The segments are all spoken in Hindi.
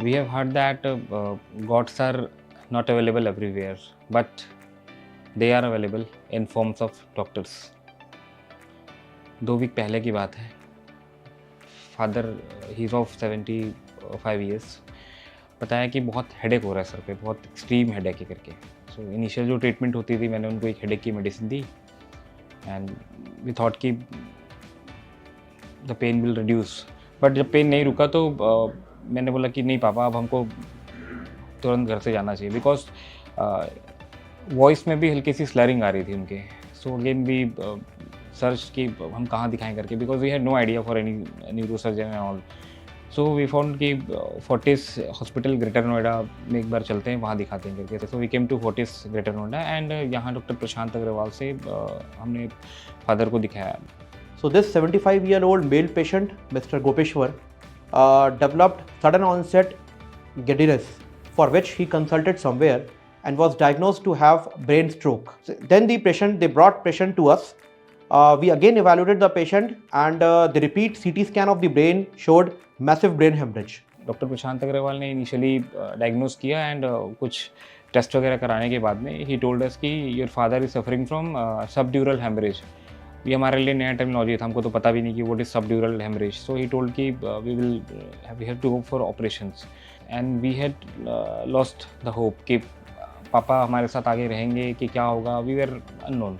We have heard that gods are not available everywhere, but they are available in forms of doctors. 2 week पहले की बात है. Father he is of 75 years. बताया कि बहुत हेडेक हो रहा है सर पे, बहुत एक्सट्रीम हेडेक है करके. सो इनिशियल जो ट्रीटमेंट होती थी, मैंने उनको एक हेडेक की मेडिसिन दी एंड वी थॉट कि the pain will reduce. But जब पेन नहीं रुका तो मैंने बोला कि नहीं पापा, अब हमको तुरंत घर से जाना चाहिए, बिकॉज वॉइस में भी हल्की सी स्लरिंग आ रही थी उनके. सो अगेन वी सर्च कि हम कहाँ दिखाएं करके, because we had no idea for any neuro surgeon and all. So we found कि फोर्टिस हॉस्पिटल ग्रेटर नोएडा में एक बार चलते हैं, वहाँ दिखाते हैं करके. So we came to Fortis greater Noida and यहाँ डॉक्टर प्रशांत अग्रवाल से हमने फादर को दिखाया. So this 75-year-old male patient, Mr. Gopeshwar, developed sudden onset giddiness, for which he consulted somewhere and was diagnosed to have brain stroke. Then they brought patient to us. We again evaluated the patient and the repeat CT scan of the brain showed massive brain hemorrhage. Doctor Prashant Agarwal ने इनिशियली डायग्नोज किया एंड कुछ टेस्ट वगैरह कराने के बाद में ही टोल्ड अस कि your father is suffering from subdural hemorrhage. ये हमारे लिए नया टर्मिनोलॉजी था, हमको तो पता भी नहीं कि what is subdural hemorrhage. So he told कि we have to go for operations and we had lost the hope कि पापा हमारे साथ आगे रहेंगे कि क्या होगा. वी वर अननोन,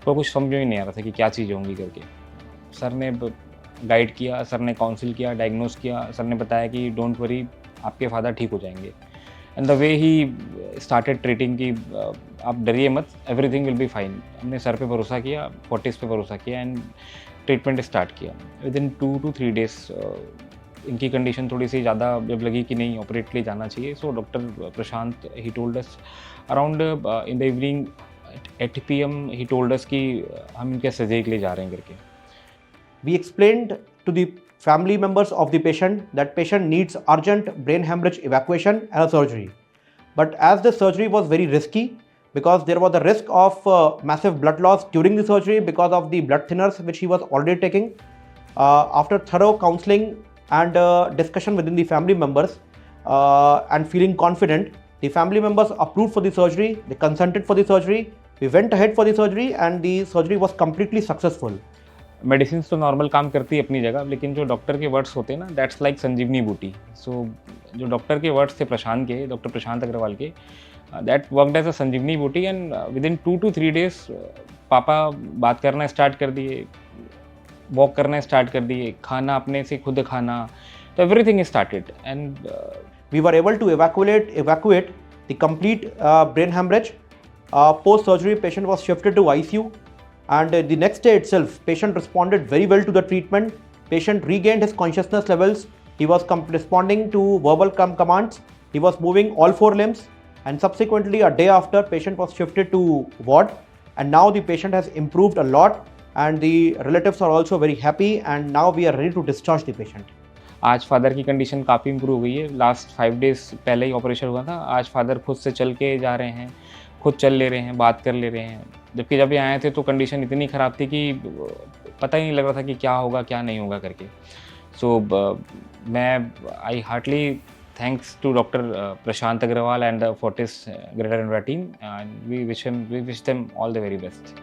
तो कुछ समझ में ही नहीं आ रहा था कि क्या चीज़ होंगी करके. सर ने गाइड किया, सर ने काउंसिल किया, डायग्नोज किया. सर ने बताया कि डोंट वरी, आपके फादर ठीक हो जाएंगे. And the way he started treating कि आप डरिए मत, एवरीथिंग विल बी फाइन. हमने सर पे भरोसा किया, फोर्टिस पे भरोसा किया एंड ट्रीटमेंट स्टार्ट किया. विद इन 2 to 3 days इनकी कंडीशन थोड़ी सी ज़्यादा जब लगी कि नहीं ऑपरेट के लिए जाना चाहिए. So doctor Prashant he told us around in the evening 8 PM he told us कि हम इनके सर्जरी के लिए जा रहे हैं करके. We explained to the family members of the patient that patient needs urgent brain hemorrhage evacuation and a surgery. But as the surgery was very risky, because there was a risk of massive blood loss during the surgery because of the blood thinners which he was already taking, after thorough counseling and discussion within the family members and feeling confident, the family members approved for the surgery, they consented for the surgery, we went ahead for the surgery and the surgery was completely successful. Medicine तो नॉर्मल काम करती है अपनी जगह, लेकिन जो डॉक्टर के वर्ड्स होते हैं ना, दैट्स लाइक संजीवनी बूटी. सो जो डॉक्टर के वर्ड्स थे प्रशांत के, डॉक्टर प्रशांत अग्रवाल के, दैट वर्कड एज अ संजीवनी बूटी. And with in 2 to 3 days पापा बात करना स्टार्ट कर दिए, वॉक करना स्टार्ट कर दिए, खाना अपने से खुद खाना, तो everything started. And we were able to evacuate the complete brain hemorrhage. Post surgery patient was shifted to ICU and the next day itself patient responded very well to the treatment. Patient regained his consciousness levels, he was responding to verbal commands, he was moving all 4 limbs, and subsequently a day after patient was shifted to ward and now the patient has improved a lot and the relatives are also very happy and now we are ready to discharge the patient. आज फादर की कंडीशन काफ़ी इंप्रूव हो गई है. लास्ट 5 days पहले ही ऑपरेशन हुआ था. आज फादर खुद से चल के जा रहे हैं, खुद चल ले रहे हैं, बात कर ले रहे हैं. जबकि जब ये आए थे तो कंडीशन इतनी ख़राब थी कि पता ही नहीं लग रहा था कि क्या होगा क्या नहीं होगा करके. सो मैं I heartly thanks to doctor Prashant Agarwal and the Fortis greater Noida team, and we wish them all the very best.